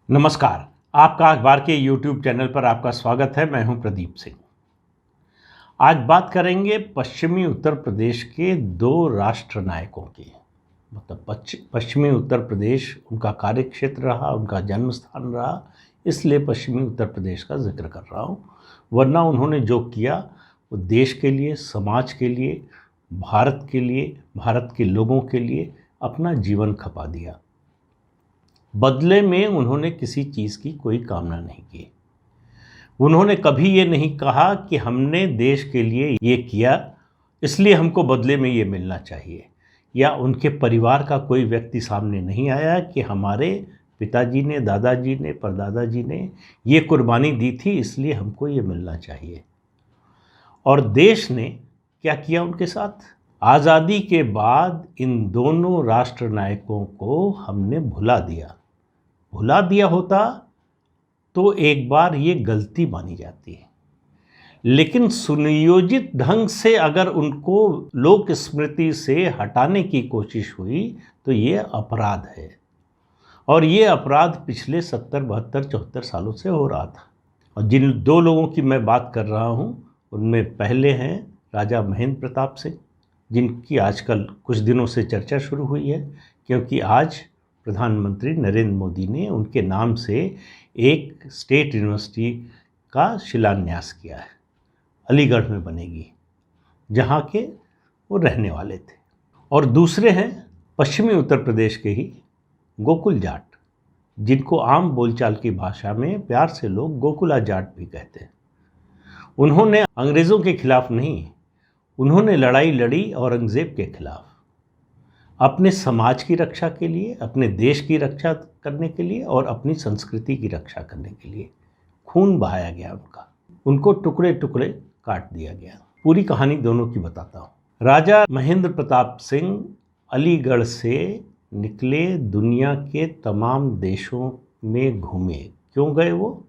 नमस्कार। आपका अखबार के YouTube चैनल पर आपका स्वागत है। मैं हूं प्रदीप सिंह। आज बात करेंगे पश्चिमी उत्तर प्रदेश के दो राष्ट्र नायकों की। मतलब पश्चिमी उत्तर प्रदेश उनका कार्यक्षेत्र रहा, उनका जन्म स्थान रहा, इसलिए पश्चिमी उत्तर प्रदेश का जिक्र कर रहा हूं। वरना उन्होंने जो किया वो देश के लिए, समाज के लिए, भारत के लिए, भारत के लोगों के लिए अपना जीवन खपा दिया। बदले में उन्होंने किसी चीज़ की कोई कामना नहीं की। उन्होंने कभी ये नहीं कहा कि हमने देश के लिए ये किया इसलिए हमको बदले में ये मिलना चाहिए, या उनके परिवार का कोई व्यक्ति सामने नहीं आया कि हमारे पिताजी ने, दादाजी ने, परदादा जी ने ये कुर्बानी दी थी इसलिए हमको ये मिलना चाहिए। और देश ने क्या किया उनके साथ? आज़ादी के बाद इन दोनों राष्ट्र नायकों को हमने भुला दिया होता तो एक बार ये गलती मानी जाती है, लेकिन सुनियोजित ढंग से अगर उनको लोक स्मृति से हटाने की कोशिश हुई तो ये अपराध है। और ये अपराध पिछले 70, 72, 74 सालों से हो रहा था। और जिन दो लोगों की मैं बात कर रहा हूँ उनमें पहले हैं राजा महेंद्र प्रताप सिंह, जिनकी आजकल कुछ दिनों से चर्चा शुरू हुई है, क्योंकि आज प्रधानमंत्री नरेंद्र मोदी ने उनके नाम से एक स्टेट यूनिवर्सिटी का शिलान्यास किया है। अलीगढ़ में बनेगी, जहाँ के वो रहने वाले थे। और दूसरे हैं पश्चिमी उत्तर प्रदेश के ही गोकुल जाट, जिनको आम बोलचाल की भाषा में प्यार से लोग गोकुला जाट भी कहते हैं। उन्होंने अंग्रेज़ों के खिलाफ नहीं, उन्होंने लड़ाई लड़ी औरंगज़ेब के खिलाफ, अपने समाज की रक्षा के लिए, अपने देश की रक्षा करने के लिए और अपनी संस्कृति की रक्षा करने के लिए खून बहाया गया उनको टुकड़े टुकड़े काट दिया गया। पूरी कहानी दोनों की बताता हूँ। राजा महेंद्र प्रताप सिंह अलीगढ़ से निकले, दुनिया के तमाम देशों में घूमे। क्यों गए वो?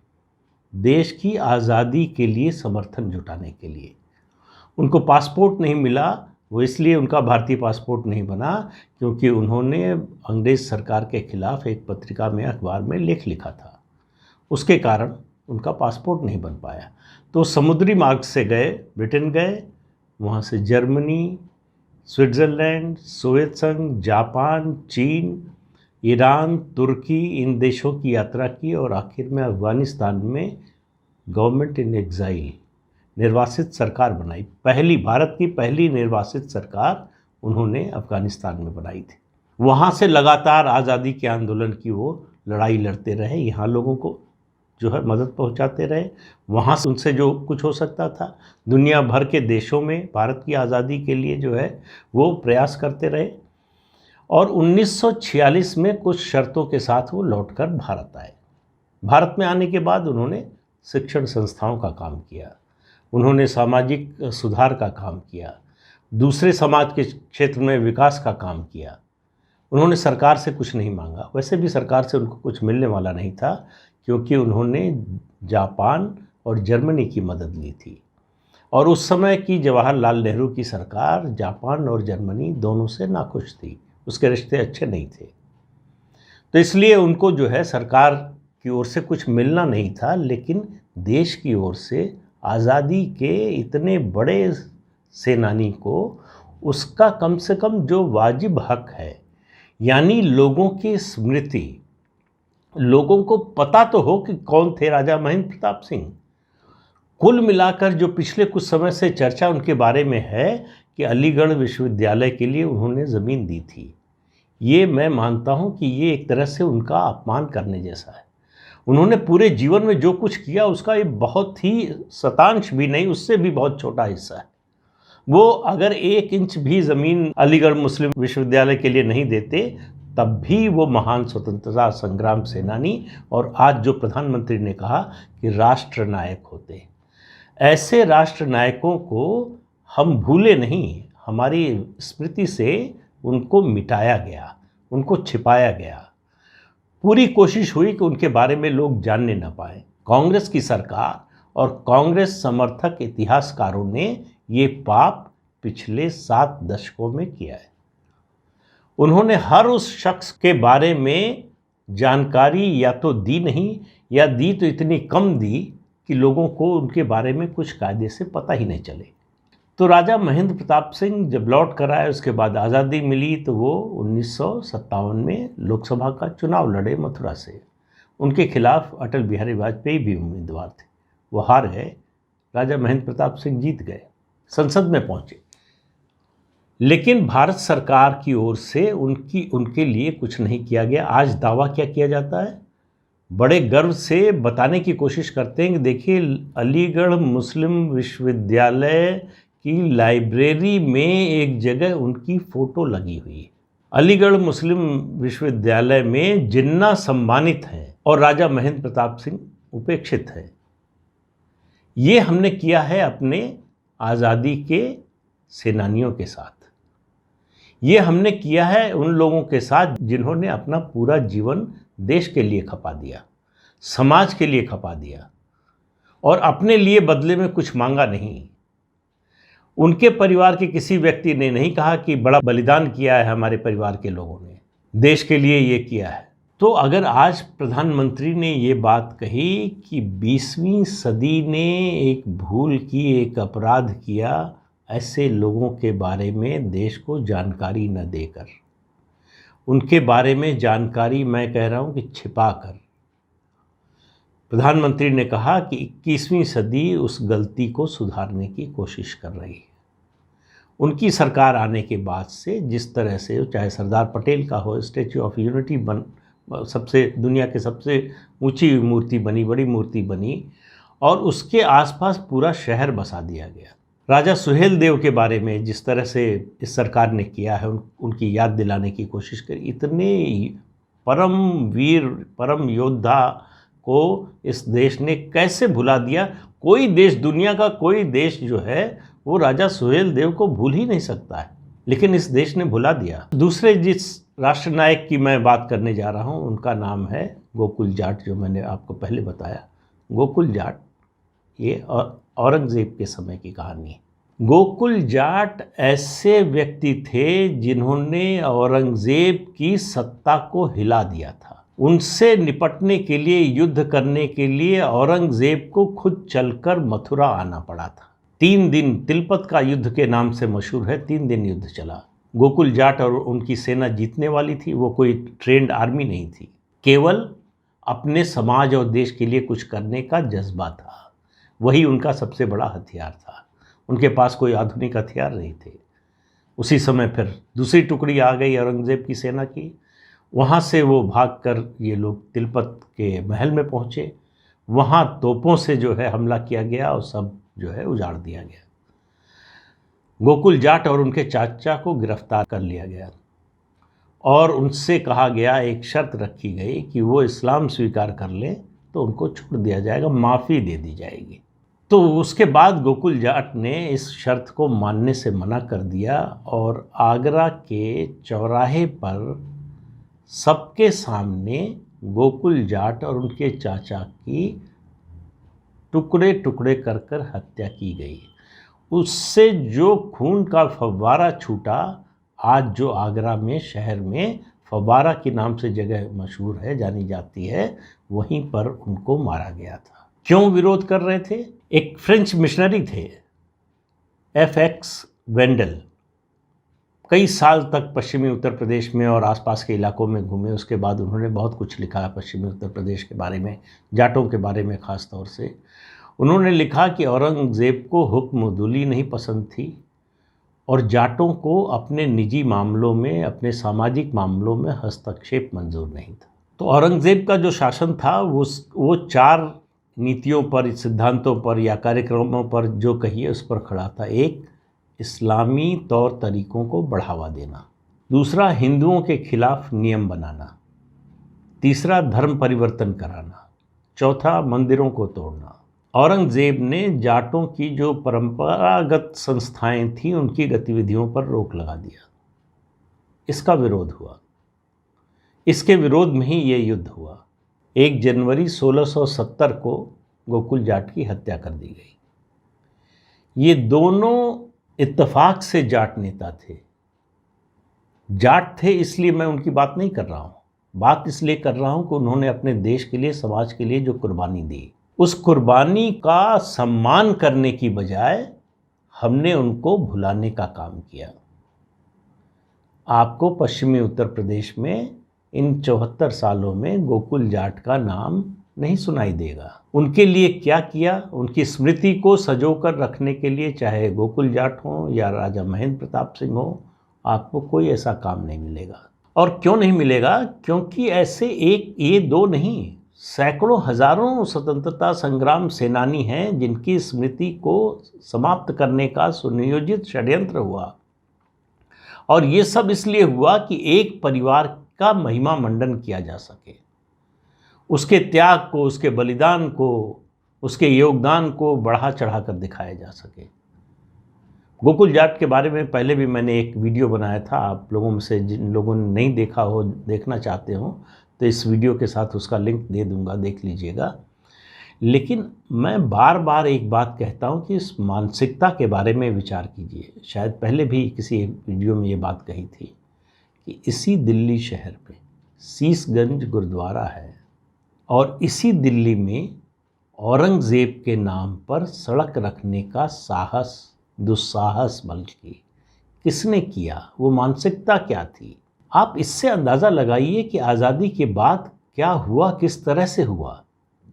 देश की आज़ादी के लिए समर्थन जुटाने के लिए। उनको पासपोर्ट नहीं मिला, वो इसलिए उनका भारतीय पासपोर्ट नहीं बना क्योंकि उन्होंने अंग्रेज़ सरकार के खिलाफ एक पत्रिका में, अखबार में लेख लिखा था। उसके कारण उनका पासपोर्ट नहीं बन पाया। तो समुद्री मार्ग से गए, ब्रिटेन गए, वहाँ से जर्मनी, स्विट्ज़रलैंड, सोवियत संघ, जापान, चीन, ईरान, तुर्की, इन देशों की यात्रा की और आखिर में अफ़गानिस्तान में गवर्नमेंट इन एग्ज़ाइल, निर्वासित सरकार बनाई। भारत की पहली निर्वासित सरकार उन्होंने अफ़गानिस्तान में बनाई थी। वहाँ से लगातार आज़ादी के आंदोलन की वो लड़ाई लड़ते रहे, यहाँ लोगों को जो है मदद पहुँचाते रहे। वहाँ से उनसे जो कुछ हो सकता था, दुनिया भर के देशों में भारत की आज़ादी के लिए जो है वो प्रयास करते रहे। और 1946 में कुछ शर्तों के साथ वो लौटकर भारत आए। भारत में आने के बाद उन्होंने शिक्षण संस्थाओं का काम किया, उन्होंने सामाजिक सुधार का काम किया, दूसरे समाज के क्षेत्र में विकास का काम किया। उन्होंने सरकार से कुछ नहीं मांगा। वैसे भी सरकार से उनको कुछ मिलने वाला नहीं था, क्योंकि उन्होंने जापान और जर्मनी की मदद ली थी। और उस समय की जवाहरलाल नेहरू की सरकार जापान और जर्मनी दोनों से नाखुश थी, उसके रिश्ते अच्छे नहीं थे। तो इसलिए उनको जो है सरकार की ओर से कुछ मिलना नहीं था, लेकिन देश की ओर से आज़ादी के इतने बड़े सेनानी को उसका कम से कम जो वाजिब हक है, यानी लोगों की स्मृति, लोगों को पता तो हो कि कौन थे राजा महेंद्र प्रताप सिंह। कुल मिलाकर जो पिछले कुछ समय से चर्चा उनके बारे में है कि अलीगढ़ विश्वविद्यालय के लिए उन्होंने ज़मीन दी थी, ये मैं मानता हूँ कि ये एक तरह से उनका अपमान करने जैसा है। उन्होंने पूरे जीवन में जो कुछ किया उसका ये बहुत ही शतांश भी नहीं, उससे भी बहुत छोटा हिस्सा है। वो अगर 1 इंच भी ज़मीन अलीगढ़ मुस्लिम विश्वविद्यालय के लिए नहीं देते, तब भी वो महान स्वतंत्रता संग्राम सेनानी और आज जो प्रधानमंत्री ने कहा कि राष्ट्र नायक होते। ऐसे राष्ट्र नायकों को हम भूले नहीं, हमारी स्मृति से उनको मिटाया गया, उनको छिपाया गया। पूरी कोशिश हुई कि उनके बारे में लोग जानने न पाए। कांग्रेस की सरकार और कांग्रेस समर्थक इतिहासकारों ने ये पाप पिछले 7 दशकों में किया है। उन्होंने हर उस शख्स के बारे में जानकारी या तो दी नहीं, या दी तो इतनी कम दी कि लोगों को उनके बारे में कुछ कायदे से पता ही नहीं चले। तो राजा महेंद्र प्रताप सिंह जब लौट कर आए, उसके बाद आज़ादी मिली, तो वो 1957 में लोकसभा का चुनाव लड़े मथुरा से। उनके खिलाफ अटल बिहारी वाजपेयी भी उम्मीदवार थे। वो हार गए। राजा महेंद्र प्रताप सिंह जीत गए, संसद में पहुंचे, लेकिन भारत सरकार की ओर से उनके लिए कुछ नहीं किया गया। आज दावा क्या किया जाता है, बड़े गर्व से बताने की कोशिश करते हैं कि देखिए, अलीगढ़ मुस्लिम विश्वविद्यालय की लाइब्रेरी में एक जगह उनकी फ़ोटो लगी हुई है। अलीगढ़ मुस्लिम विश्वविद्यालय में जिन्ना सम्मानित हैं और राजा महेंद्र प्रताप सिंह उपेक्षित हैं। ये हमने किया है अपने आज़ादी के सेनानियों के साथ। ये हमने किया है उन लोगों के साथ जिन्होंने अपना पूरा जीवन देश के लिए खपा दिया, समाज के लिए खपा दिया, और अपने लिए बदले में कुछ मांगा नहीं। उनके परिवार के किसी व्यक्ति ने नहीं कहा कि बड़ा बलिदान किया है हमारे परिवार के लोगों ने, देश के लिए ये किया है। तो अगर आज प्रधानमंत्री ने ये बात कही कि 20वीं सदी ने एक भूल की, एक अपराध किया, ऐसे लोगों के बारे में देश को जानकारी न देकर, उनके बारे में जानकारी, मैं कह रहा हूँ कि छिपा कर, प्रधानमंत्री ने कहा कि 21वीं सदी उस गलती को सुधारने की कोशिश कर रही है। उनकी सरकार आने के बाद से जिस तरह से, चाहे सरदार पटेल का हो, स्टैच्यू ऑफ यूनिटी सबसे दुनिया के सबसे ऊंची मूर्ति बनी, बड़ी मूर्ति बनी, और उसके आसपास पूरा शहर बसा दिया गया। राजा सुहेल देव के बारे में जिस तरह से इस सरकार ने किया है, उनकी याद दिलाने की कोशिश करी। इतने परम वीर, परम योद्धा को इस देश ने कैसे भुला दिया। कोई देश, दुनिया का कोई देश जो है वो राजा सुहेल देव को भूल ही नहीं सकता है, लेकिन इस देश ने भुला दिया। दूसरे जिस राष्ट्रनायक की मैं बात करने जा रहा हूँ, उनका नाम है गोकुल जाट, जो मैंने आपको पहले बताया। गोकुल जाट ये औरंगज़ेब के समय की कहानी है। गोकुल जाट ऐसे व्यक्ति थे जिन्होंने औरंगज़ेब की सत्ता को हिला दिया था। उनसे निपटने के लिए, युद्ध करने के लिए औरंगज़ेब को खुद चलकर मथुरा आना पड़ा था। 3 दिन, तिलपत का युद्ध के नाम से मशहूर है, 3 दिन युद्ध चला। गोकुल जाट और उनकी सेना जीतने वाली थी। वो कोई ट्रेंड आर्मी नहीं थी, केवल अपने समाज और देश के लिए कुछ करने का जज्बा था। वही उनका सबसे बड़ा हथियार था। उनके पास कोई आधुनिक हथियार नहीं थे। उसी समय फिर दूसरी टुकड़ी आ गई औरंगज़ेब की सेना की। वहाँ से वो भागकर ये लोग तिलपत के महल में पहुँचे। वहाँ तोपों से जो है हमला किया गया और सब जो है उजाड़ दिया गया। गोकुल जाट और उनके चाचा को गिरफ्तार कर लिया गया और उनसे कहा गया, एक शर्त रखी गई कि वो इस्लाम स्वीकार कर लें तो उनको छोड़ दिया जाएगा, माफ़ी दे दी जाएगी। तो उसके बाद गोकुल जाट ने इस शर्त को मानने से मना कर दिया और आगरा के चौराहे पर सबके सामने गोकुल जाट और उनके चाचा की टुकड़े टुकड़े कर हत्या की गई। उससे जो खून का फव्वारा छूटा, आज जो आगरा में, शहर में फव्वारा के नाम से जगह मशहूर है, जानी जाती है, वहीं पर उनको मारा गया था। क्यों विरोध कर रहे थे? एक फ्रेंच मिशनरी थे, FX वेंडल, कई साल तक पश्चिमी उत्तर प्रदेश में और आसपास के इलाकों में घूमे। उसके बाद उन्होंने बहुत कुछ लिखा है पश्चिमी उत्तर प्रदेश के बारे में, जाटों के बारे में ख़ास तौर से। उन्होंने लिखा कि औरंगज़ेब को हुक्मदुली नहीं पसंद थी और जाटों को अपने निजी मामलों में, अपने सामाजिक मामलों में हस्तक्षेप मंजूर नहीं था। तो औरंगज़ेब का जो शासन था वो 4 नीतियों पर, सिद्धांतों पर या कार्यक्रमों पर जो कहिए उस पर खड़ा था। एक, इस्लामी तौर तरीक़ों को बढ़ावा देना। दूसरा, हिंदुओं के खिलाफ नियम बनाना। तीसरा, धर्म परिवर्तन कराना। चौथा, मंदिरों को तोड़ना। औरंगज़ेब ने जाटों की जो परंपरागत संस्थाएं थीं, उनकी गतिविधियों पर रोक लगा दिया। इसका विरोध हुआ। इसके विरोध में ही ये युद्ध हुआ। 1 जनवरी 1670 को गोकुल जाट की हत्या कर दी गई। ये दोनों इत्तेफाक से जाट नेता थे। जाट थे इसलिए मैं उनकी बात नहीं कर रहा हूँ, बात इसलिए कर रहा हूँ कि उन्होंने अपने देश के लिए, समाज के लिए जो कुर्बानी दी, उस कुर्बानी का सम्मान करने की बजाय हमने उनको भुलाने का काम किया। आपको पश्चिमी उत्तर प्रदेश में इन 74 सालों में गोकुल जाट का नाम नहीं सुनाई देगा। उनके लिए क्या किया, उनकी स्मृति को संजोकर रखने के लिए, चाहे गोकुल जाट हो या राजा महेंद्र प्रताप सिंह हो, आपको कोई ऐसा काम नहीं मिलेगा। और क्यों नहीं मिलेगा? क्योंकि ऐसे एक ये दो नहीं, सैकड़ों हजारों स्वतंत्रता संग्राम सेनानी हैं जिनकी स्मृति को समाप्त करने का सुनियोजित षड्यंत्र हुआ। और ये सब इसलिए हुआ कि एक परिवार का महिमा मंडन किया जा सके, उसके त्याग को, उसके बलिदान को, उसके योगदान को बढ़ा चढ़ा कर दिखाया जा सके। गोकुल जाट के बारे में पहले भी मैंने एक वीडियो बनाया था। आप लोगों में से जिन लोगों ने नहीं देखा हो, देखना चाहते हो, तो इस वीडियो के साथ उसका लिंक दे दूंगा, देख लीजिएगा। लेकिन मैं बार बार एक बात कहता हूं कि इस मानसिकता के बारे में विचार कीजिए। शायद पहले भी किसी एक वीडियो में ये बात कही थी कि इसी दिल्ली शहर में शीशगंज गुरुद्वारा है और इसी दिल्ली में औरंगज़ेब के नाम पर सड़क रखने का साहस, दुस्साहस बल्कि किसने किया? वो मानसिकता क्या थी? आप इससे अंदाज़ा लगाइए कि आज़ादी के बाद क्या हुआ, किस तरह से हुआ।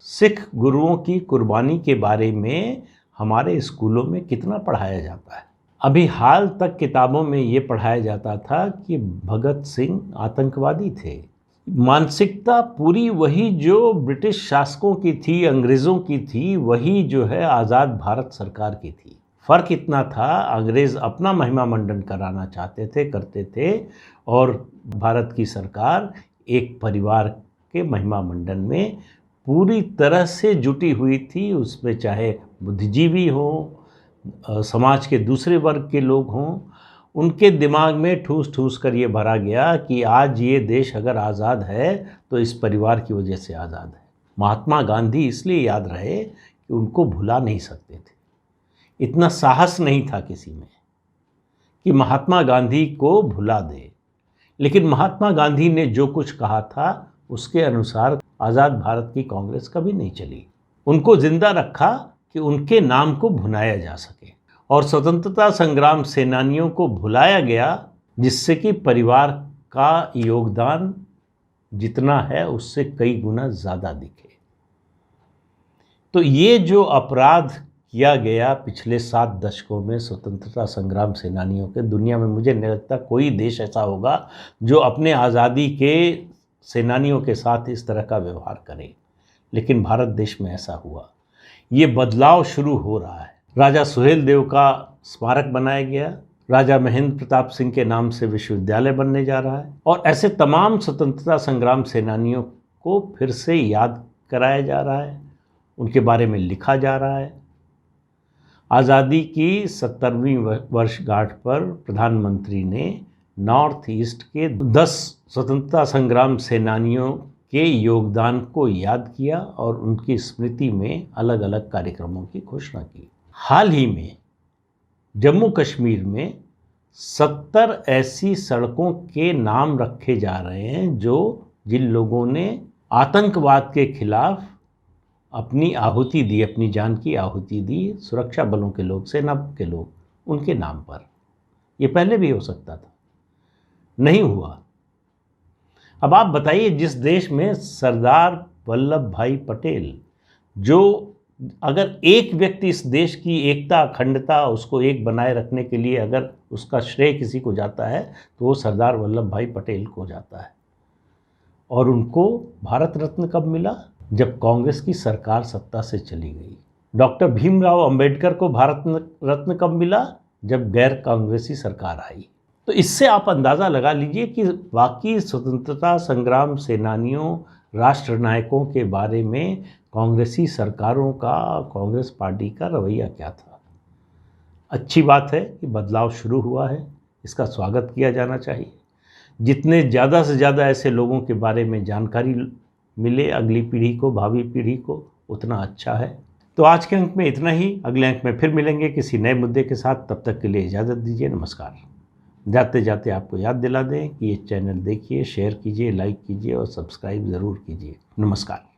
सिख गुरुओं की कुर्बानी के बारे में हमारे स्कूलों में कितना पढ़ाया जाता है। अभी हाल तक किताबों में ये पढ़ाया जाता था कि भगत सिंह आतंकवादी थे। मानसिकता पूरी वही जो ब्रिटिश शासकों की थी, अंग्रेज़ों की थी, वही जो है आज़ाद भारत सरकार की थी। फ़र्क इतना था, अंग्रेज़ अपना महिमा मंडन कराना चाहते थे, करते थे, और भारत की सरकार एक परिवार के महिमा मंडन में पूरी तरह से जुटी हुई थी। उसमें चाहे बुद्धिजीवी हों, समाज के दूसरे वर्ग के लोग हों, उनके दिमाग में ठूस ठूस कर ये भरा गया कि आज ये देश अगर आज़ाद है तो इस परिवार की वजह से आज़ाद है। महात्मा गांधी इसलिए याद रहे कि उनको भुला नहीं सकते थे। इतना साहस नहीं था किसी में कि महात्मा गांधी को भुला दे। लेकिन महात्मा गांधी ने जो कुछ कहा था उसके अनुसार आज़ाद भारत की कांग्रेस कभी नहीं चली। उनको जिंदा रखा कि उनके नाम को भुलाया जा सके, और स्वतंत्रता संग्राम सेनानियों को भुलाया गया जिससे कि परिवार का योगदान जितना है उससे कई गुना ज़्यादा दिखे। तो ये जो अपराध किया गया पिछले 7 दशकों में स्वतंत्रता संग्राम सेनानियों के, दुनिया में मुझे नहीं लगता कोई देश ऐसा होगा जो अपने आज़ादी के सेनानियों के साथ इस तरह का व्यवहार करे। लेकिन भारत देश में ऐसा हुआ। ये बदलाव शुरू हो रहा है। राजा सुहेल देव का स्मारक बनाया गया, राजा महेंद्र प्रताप सिंह के नाम से विश्वविद्यालय बनने जा रहा है, और ऐसे तमाम स्वतंत्रता संग्राम सेनानियों को फिर से याद कराया जा रहा है, उनके बारे में लिखा जा रहा है। आज़ादी की 70वीं वर्षगांठ पर प्रधानमंत्री ने नॉर्थ ईस्ट के 10 स्वतंत्रता संग्राम सेनानियों के योगदान को याद किया और उनकी स्मृति में अलग अलग कार्यक्रमों की घोषणा की। हाल ही में जम्मू कश्मीर में 70 ऐसी सड़कों के नाम रखे जा रहे हैं जो जिन लोगों ने आतंकवाद के खिलाफ अपनी आहुति दी, अपनी जान की आहुति दी, सुरक्षा बलों के लोग, सेना के लोग, उनके नाम पर। ये पहले भी हो सकता था, नहीं हुआ। अब आप बताइए, जिस देश में सरदार वल्लभ भाई पटेल, जो अगर एक व्यक्ति इस देश की एकता, अखंडता, उसको एक बनाए रखने के लिए अगर उसका श्रेय किसी को जाता है तो वो सरदार वल्लभ भाई पटेल को जाता है। और उनको भारत रत्न कब मिला? जब कांग्रेस की सरकार सत्ता से चली गई। डॉक्टर भीमराव अंबेडकर को भारत रत्न कब मिला? जब गैर कांग्रेसी सरकार आई। तो इससे आप अंदाज़ा लगा लीजिए कि बाकी स्वतंत्रता संग्राम सेनानियों, राष्ट्र नायकों के बारे में कांग्रेसी सरकारों का, कांग्रेस पार्टी का रवैया क्या था। अच्छी बात है कि बदलाव शुरू हुआ है, इसका स्वागत किया जाना चाहिए। जितने ज़्यादा से ज़्यादा ऐसे लोगों के बारे में जानकारी मिले अगली पीढ़ी को, भावी पीढ़ी को, उतना अच्छा है। तो आज के अंक में इतना ही। अगले अंक में फिर मिलेंगे किसी नए मुद्दे के साथ। तब तक के लिए इजाज़त दीजिए। नमस्कार। जाते जाते आपको याद दिला दें कि ये चैनल देखिए, शेयर कीजिए, लाइक कीजिए और सब्सक्राइब ज़रूर कीजिए। नमस्कार।